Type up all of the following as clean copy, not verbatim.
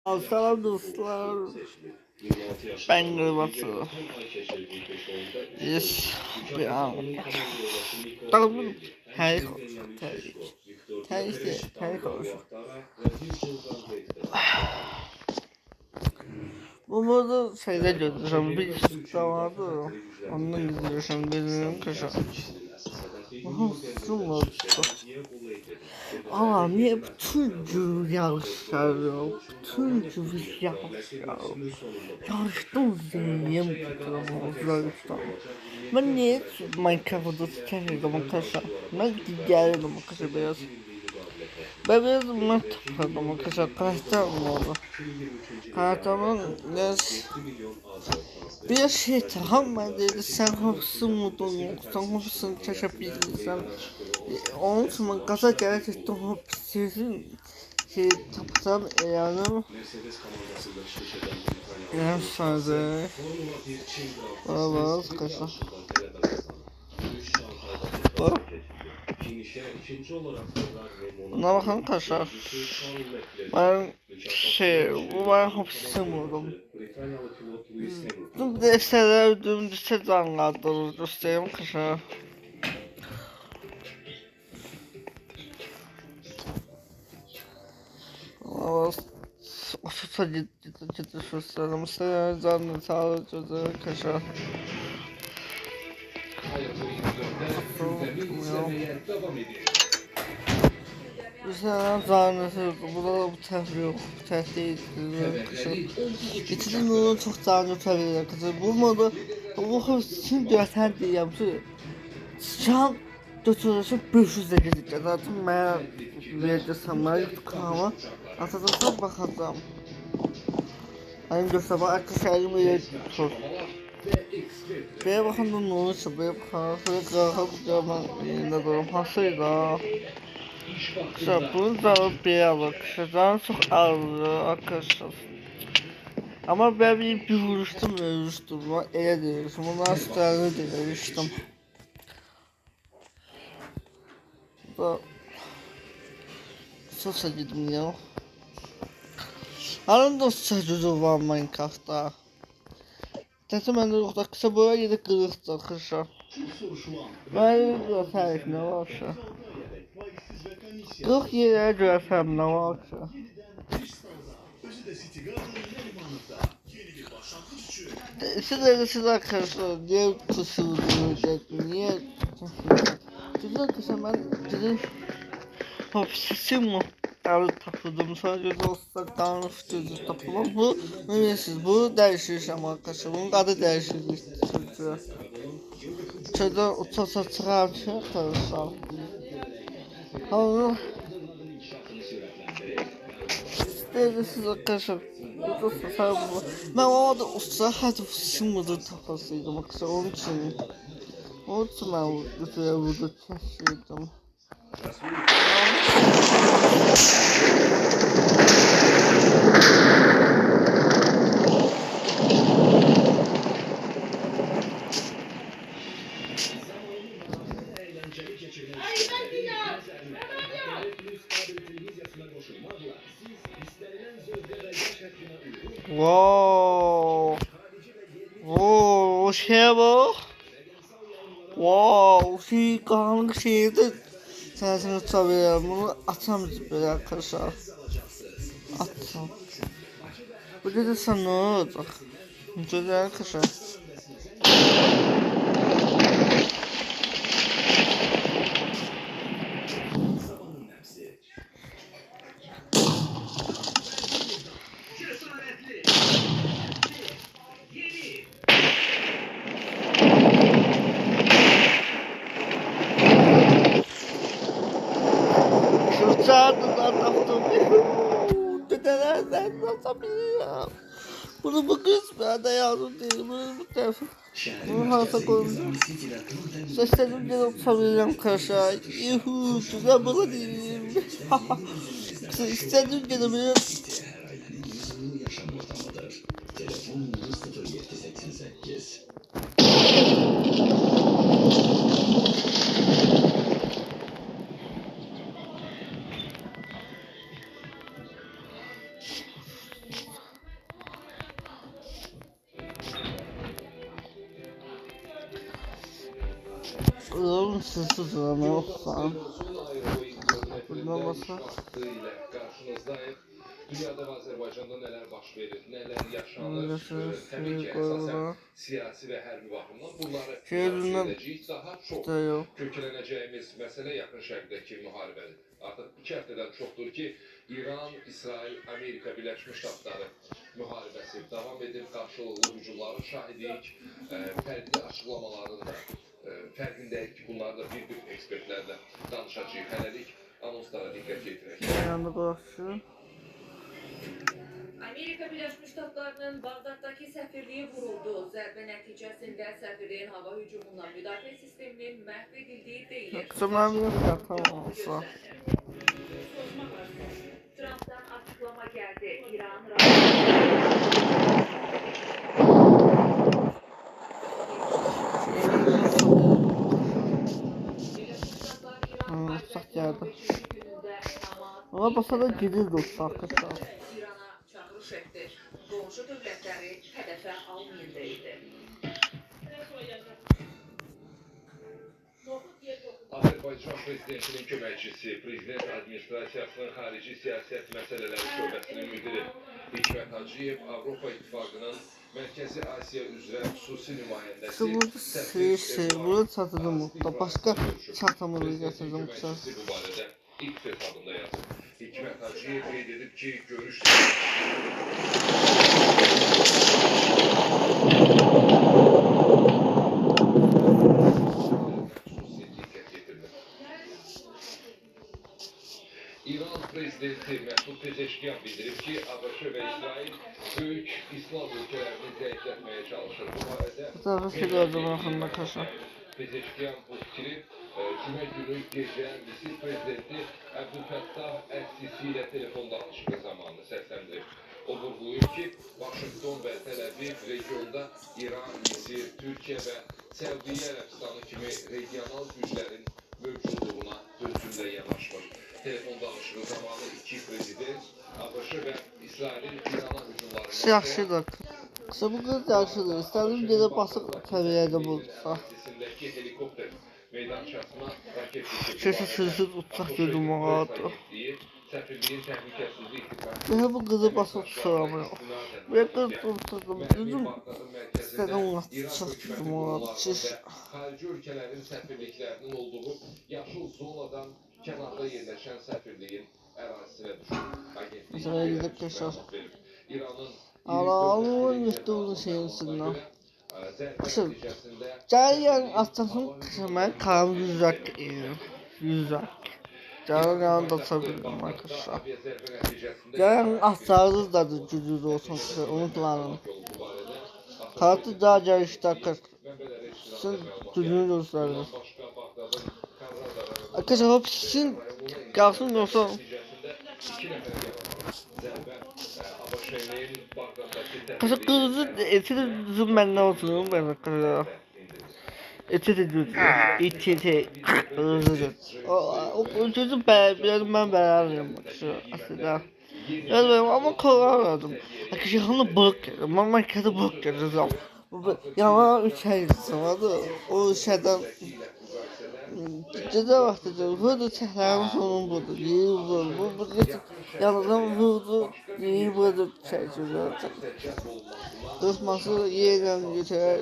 Selam dostlar. Ben Gırbatı. Yes. Bir an. Tamam. Her konuşalım. Her konuşalım. Bu arada şeyde göreceğim. Bir küçük de vardı. Ondan gidiyorum. Gözümün kaşı. Sımadı. Ama niye bütün gün yarışlar yok? Bütün gün yarışlar yok. Yarıştım zengin yarıştım. Ben niye Minecraft'da çevirdim arkadaşlar? Ben geldim arkadaşlar biraz. Ben biraz topladım arkadaşlar. Karakterim oldu. Karakterimin bir şey tamam ben dedi sen hapsın mutlu yoksan hapsın çeşebilirsen onun için gaza gerçekten hapsizin şey tapsam yani sadece valla kaça buna bakın kaça ben bu ben hapsizim oldum. Düm deseler anlattırır dostlarım kışa. Ama otursa ciddi şurslarım sayar canlı sağlıcı kışa. Mesela zanlısı burada bu tefriği kışın. Getirin onu çok zanlı tefriği kışın. Bu modu bu şimdi dörtler diyeyim ki sıçan götürürse 500'e gideceğiz. Zaten ben vereceğim ben YouTube'uma atacağım bakacağım. Aynı gösterme arkadaşlarım ile tutur. Buraya bakın da ne olursa buraya bakın. Şöyle kalkacağım ben yerinde durum. Hasıyla. İşte bunu da bir alıp kışadan çok ağırlı arkadaşlar. Ama ben bir vuruştum ölmüştüm. Ele demiştim. Ondan sonra demiştim. Da çok sevdim ya. Hanım dostça çocuğu var Minecraft'ta. Dedim ben de yoksa kısa böyle yedi kırıktı kışa. Ben göstereyim ne varsa. 40 yere görsem ne varsa. Siz arkadaşlar niye kusulduracak, niye güzel kısa ben dedim hapsisi mi? Abi tapladım sadece dostlardan tutucu taplama bu mühimsiz bu değişir ama arkadaşlar bunun adı değişir çocuğa. Çocuğa uçasa çıkan şey arkadaşlar. Ama siz arkadaşlar ben o arada usta hadi şimdi tapasıydım arkadaşlar onun için ben burada çalışıyordum. Wow. Wow, şeye bak. Wow, şey karanlık şeydi. Sesini tutabilirim. Bunu atsam böyle arkadaşlar. Atsam. Bu dedi sana ne olacak? Güzel arkadaşlar. Şurçadılar taptım. Dedelerden nasıl bunu bu kısmı da yavrum değil. Bu tarafı. Bunu hasta koydum. Saçlarım da tutabilirim arkadaşlar. Yuhuu güzel bana diyeyim. İstedim gelebilirim. Oğlum sızsız ama yoksa. Buradan basa. Dünyada ve Azərbaycanda nələr baş verir, nələr yaşanır, Təbii ki, əsasən siyasi və hərbi baxımdan bunları edəcəyik. Daha çox köklənəcəyimiz məsələ yaxın şərqdəki müharibədir. Artıq 2 həftədən çoxdur ki, İran, İsrail, Amerika, Birləşmiş Ştatları müharibəsi davam edir, qarşılıqlı hücumların şahidiyik, fərqli açıqlamaların da fərqindəyik ki, bunları da bir ekspertlərlə danışacağıq. Hələlik anonslara diqqət yetirək. Yanında qarşı. Amerika Birləşmiş Ştatlarının Bağdaddakı səfirliyi vuruldu. Zərbə nəticəsində səfirliyin hava hücumundan müdafiə sisteminin məhv edildiyi deyilir. Tamam olsa. Trump'dan açıklama geldi. İran Uçak geldi. Ona basa da gidirdi uçak. İran'a çağırış etdi. Qonşu dövlətləri hədəfə almayın deyildi. Azərbaycan prezidentinin köməkçisi, prezident administrasiyasının xarici siyasət məsələləri şöbəsinin müdiri Hikmət Hacıyev Avropa İttifaqının Mərkəzi Asiya üzrə xüsusi nümayəndəsi Bunu çatırdım da başqa çatamalı gətirdim qısa. Bu barədə ilk hesabında yazıb. Hikmət Hacıyev qeyd edib ki, görüş İran prezidenti Məsud Pezeşkiyan bildirib ki, ABŞ və İsrail böyük İslam ülkələrini zəiflətməyə çalışır. Bu barədə Pezeşkiyan bu fikri Cümə günü gecə Misir prezidenti Əbdülfəttah Əs-Sisi ilə telefon danışığı zamanı səsləndirib. O vurğulayıb ki, Vaşinqton və Təl-Əviv regionda İran, Misir, Türkiyə və Səudiyyə Ərəbistanı kimi regional güclərin mövcudluğuna dözümlə yanaşmır. Telefon danışığı zamanı iki prezident ABŞ və İsrailin İrana hücumlarını Yaxşıdır. Qısa bu qız yaxşıdır. İstədim gedə basıq səviyyədə bulsa. helikopter meydançasına raket Sürüsüz uçaq gedim ağadı. səfirliyin təhlükəsizlik Daha bu qızı basıq tuturam yox. Bir qız tuturdum. Dedim istədim uçaq tutum ağadı. Xarici ölkələrin səfirliklərinin olduğu yaşıl zonadan kənarda yerləşən səfirliyin ərazisinə düşür. İsrail'de keşaf. İranın Allah'ın müstəqil şeyin içindən. Qışın. Gələn açasım qışımən kanım yüzək. Gələn yanında açabilirim arkadaşlar. Gələn açarız da gücüz olsun qışın. Unutmayın. Kartı daha gəlişdə sizin gücünü göstərir. Arkadaşlar o pisin qalsın yoksa Kasa kızı eti de düzüm benden oturuyorum ben arkadaşlar. Eti de düzüm. Eti de kızı. O düzüm ben beğenmiyorum aslında. Yani ama kararladım. Arkadaşlar onu balık yedim. Ben markete balık yedim. Yana 3 ay vardı. O şeyden Gecə vaxtıdır, vurdu çəklərin sonun budur, yeyir vurdu, bu yanıdan vurdu, yeyir vurdu çəkir. Qırxması yerlə götürər,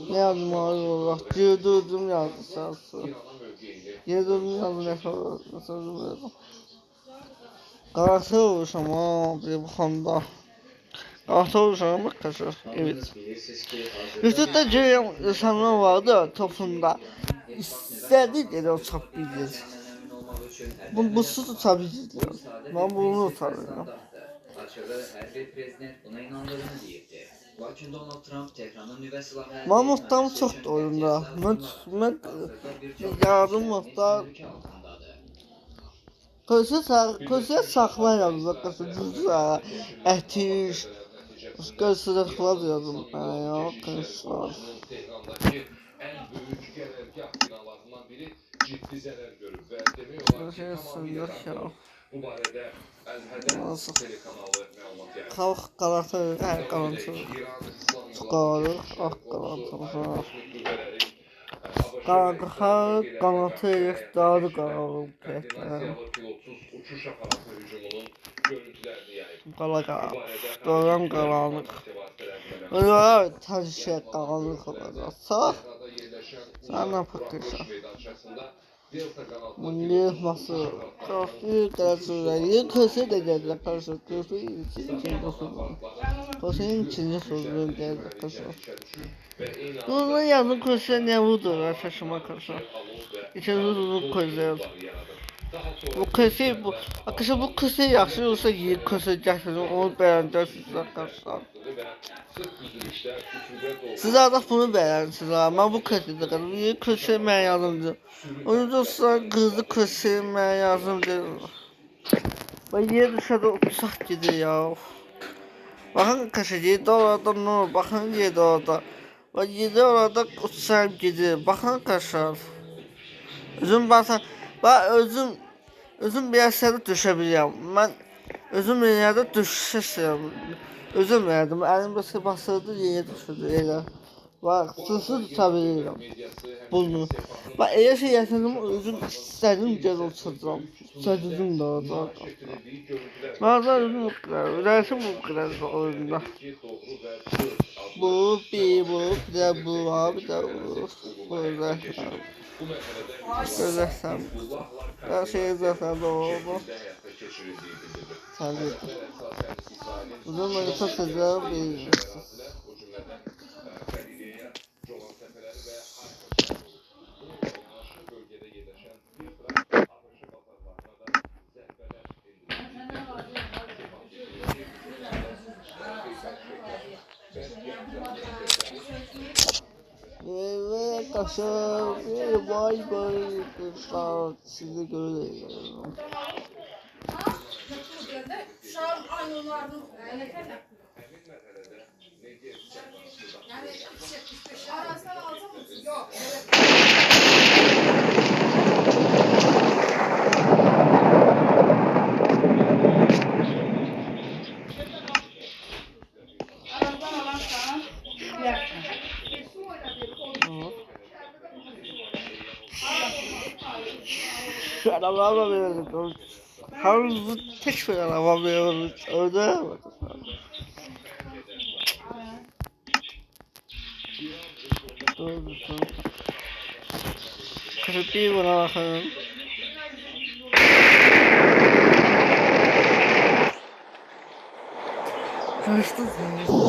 nə yazdım ağır olaraq, girdürdüm yazdı sağsı. Girdürdüm yazdı nəsə olurdu. Qarası oluşam bir bu konuda. Qarası oluşam arkadaşlar, evet. YouTube'da görüyorum insanlar vardı toplumda. İstediği yere uçabilir. Bu su tutabilir. Ben bunu utanıyorum. Mamut'tan çok da oyunda. Ben yardım muhtar. Köşe saklayalım bakasın. Cüzler, etiş. Göstəriklər yazdım mən ya, arkadaşlar. En büyük qərargah binalarından biri ciddi zərər görüb və demək olar ki, tamamilə bu barədə Əl-Hədər telekanalı məlumat yayıb. Xalq qalatı, hər qalatı. Qalır, ağ qalatı. qanatı iqtidarı qalalım təkrar. Fransiyalı pilotsuz uçuş aparatı hücumunun görüntülərini yayıb. Qalaqa. Doğran qaranlıq. Onlar təşkil qaranlıq olacaqsa, sən nə bakırsan? Bunun nasıl? Kafir dersi kısa da geldi arkadaşlar. Kısa ikinci sorun. Kısa'nın ikinci sorunu geldi arkadaşlar. Bunun yanı kısa ne vudur arkadaşım arkadaşlar. İkinci sorunu kısa. Bu kısa bu. Arkadaşlar bu kısa yaxşı olsa iyi kısa getirin. Onu beğeneceksiniz arkadaşlar. Siz artıq bunu beğenirsiniz ama bu kısa da iyi kısa mən yazımcı. Onu dostlar kızı kısa mən yazımcı. Bak yer dışarıda uçaq gidiyor ya. Bakın kısa yedi orada ne olur. Bakın yedi orada. Bak yedi orada uçaq gidiyor. Bakın arkadaşlar. Özüm basan. Bak özüm bir yerde düşebiliyorum. Ben özüm bir yerde düşüşüyorum. Özüm verdim. Elim basıp basırdı yere düşürdü. Elə. Bak sızı tutabilirim. Bunu. Bak eğer şey yaşadım özüm istədim gəl uçacağım. Uçacağım da orada. Bazen özüm bu kadar. Dersim bu kadar oyunda. Bu bir de bu abi de bu. Böyle. Gözləsəm. Her şey izləsəm də oldu. Tabii. Uzun böyle çok güzel bir ve kaşar ve vay kuşlar sizi görüyorum. Şu arabama veriyoruz. Havuzlu tek bir araba veriyoruz. Öyle mi? Doğru. Kırpıyı buna bakalım. Karıştı seni.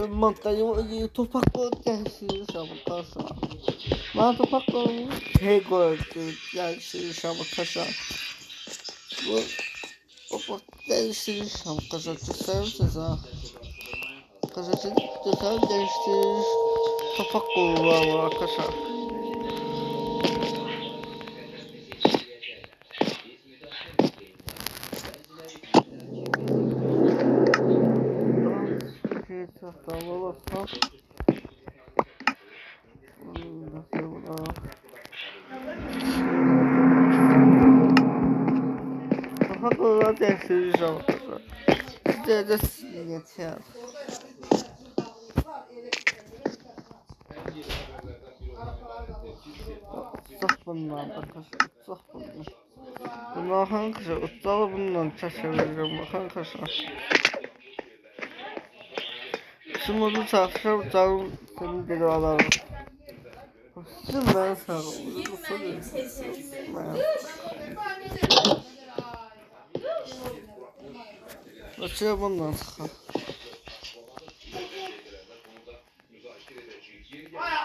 Makayı topakla dersi şabakasa. Ben topakla şey gördüm dersi şabakasa. Bu topak dersi şabakasa çözersiz ha. Kazası çözer dersi topakla var arkadaşlar. Tamam olsun. Nasıl buna? Fakat ona dersiniz arkadaşlar. Size de yeter. Uçak bundan arkadaşlar. Uçak bundan. Bundan arkadaşlar. Uçağı bundan çekebilirim arkadaşlar. Şimdi onu çarpışıp canım senin geri alalım. Şimdi ben sana Açıyor bundan sonra.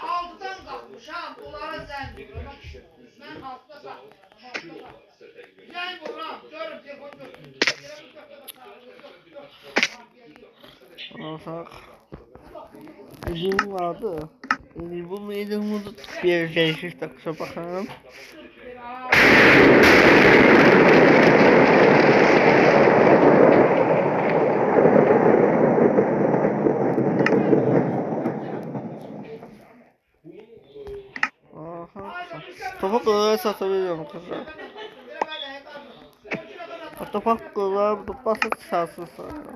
Alttan kalkmış ha, dolara zəng vururam. Mən altda qalmışam. Zəng vururam, görüm telefon götürüm. Ondan sonra bizim vardı. Bu medium'u bir değişik takışa bakalım. Aha. Topak olarak satabiliyorum kızlar. Topak olarak basit sarsın sanırım.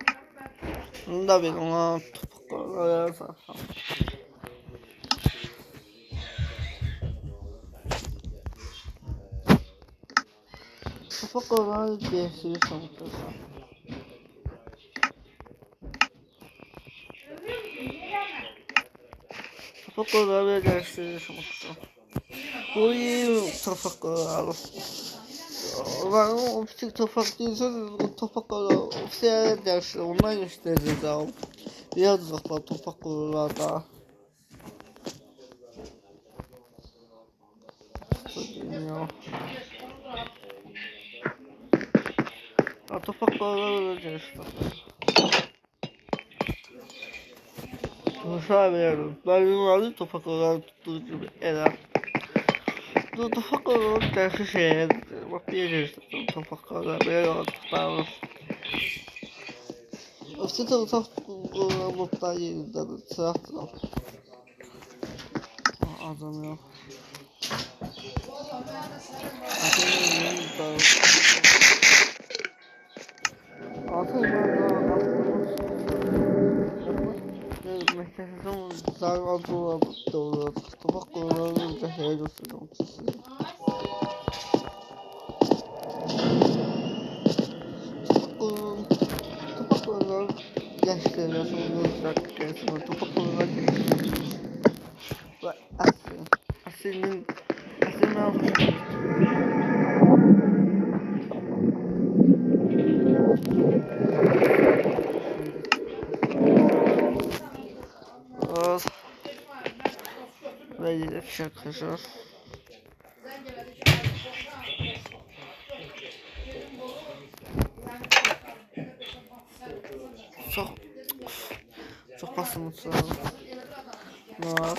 Bunu da benim ona topak olarak sarsın. Topak olarak değiştirir sanırım. Topak olarak değiştirir sanırım. Bu iyi topak olarak. Ben o küçük topak değilse o topak olarak ofisiyel dersi ondan göstereceğim. Biraz uzaklar topak olarak da. Bilmiyorum. Topak olarak dersi. Konuşa veriyorum. Ben bilmiyorum topak olarak tuttuğu gibi. Evet. Topak olarak dersi şeye bak bir yere topak olarak böyle olarak ofiste topak olarak yerinde sırahtır. Adam yok. Mekanizm zaten doğru. Topak kullanılır da her olsun. Topak kullanılır yaşlarına sonunda gelsin. Topak kullanılır ve aslının böyle şarkılar. Çok basılmışsın. Nasıl?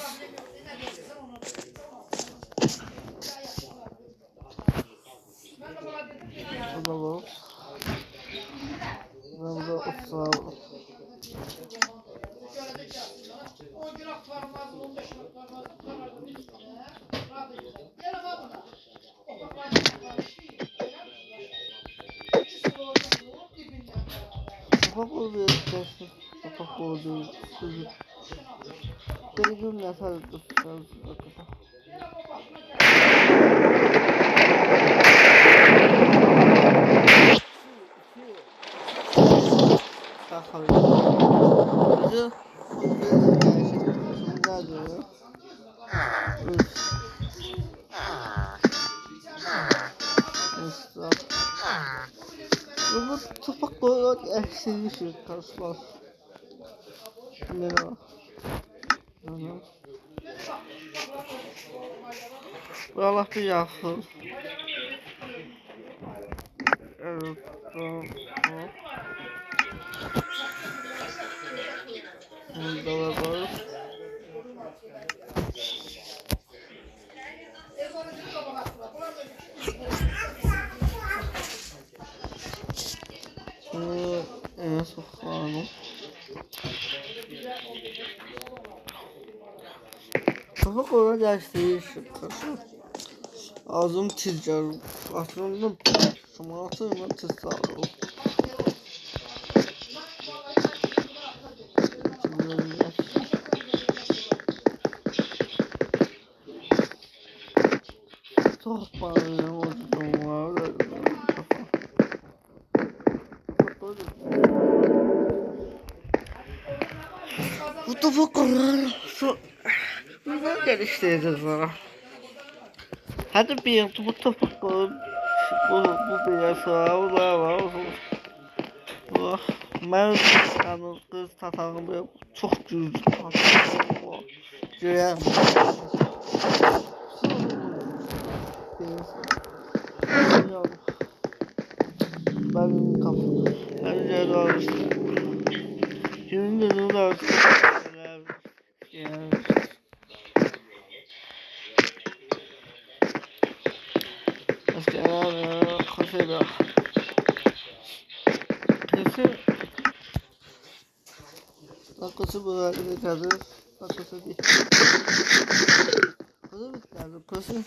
Bu da bu. Bu da o Topak oluyor dersin. Topak oluyor. Beni gün yatar tutacağız. Bizi gerçekten diyor. Bu topak olarak eksiği şey karşılar. Ne var? Bu Allah bir yapsın. Evet. Burada var. Evet, soğanı. Topak olarak eksiği şey karşılar. Ağzım tizcar. Aslında tomatımı tizcar. Çok bağırıyorum o var. Bu topuklar güzel geliştireceğiz bana. Hadi bir bu topuklar bu biraz var. Bu ben yani kız tatanım böyle çok cüzdü. Cüyen. Ben kapım. Ben de doğru. Şimdi de doğru. Dakikası böyle geldi. Dakikası değil. Kızı bitlerdi. Kızı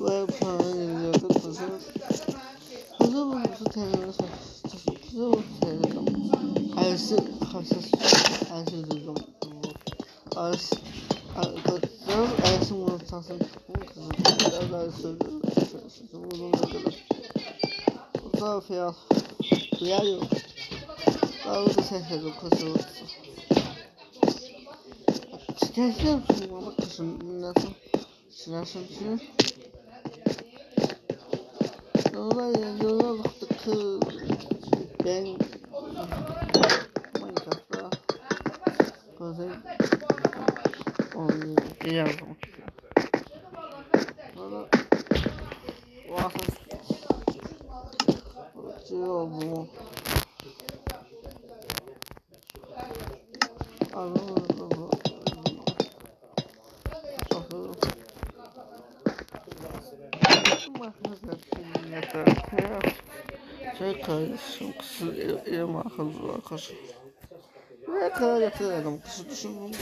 böyle para geliyordu. Kızı bu telefonu kızı bu telefonu. Karısı dedim. Karısı bunu tasın. Kızı kadar söylüyor. Bunu ne kadar. O da fiyat. Duyar yok. Daha da sesledim kızı. Çıkarsın ama kızım nasıl? Sınırsın için. Yola baktık ki ben Minecraft'ta kızım onu yazdım. Sonra vakit bu anladım. Kardeşim kızı elime akıllı arkadaşım. Ne kadar yatırdım kızı düşündüm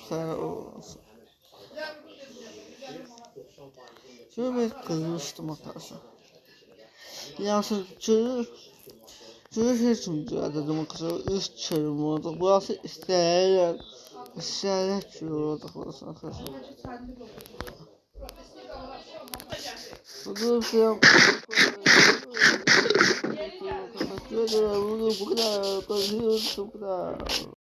kadar olmasın. Şöyle bir kızmıştım arkadaşlar. Yansın çürü çünkü dedim kızı üst çürüm oldu. Burası isterler çürü oldu arkadaşlar. Bu da bir şey yapıyor. Bu kadar.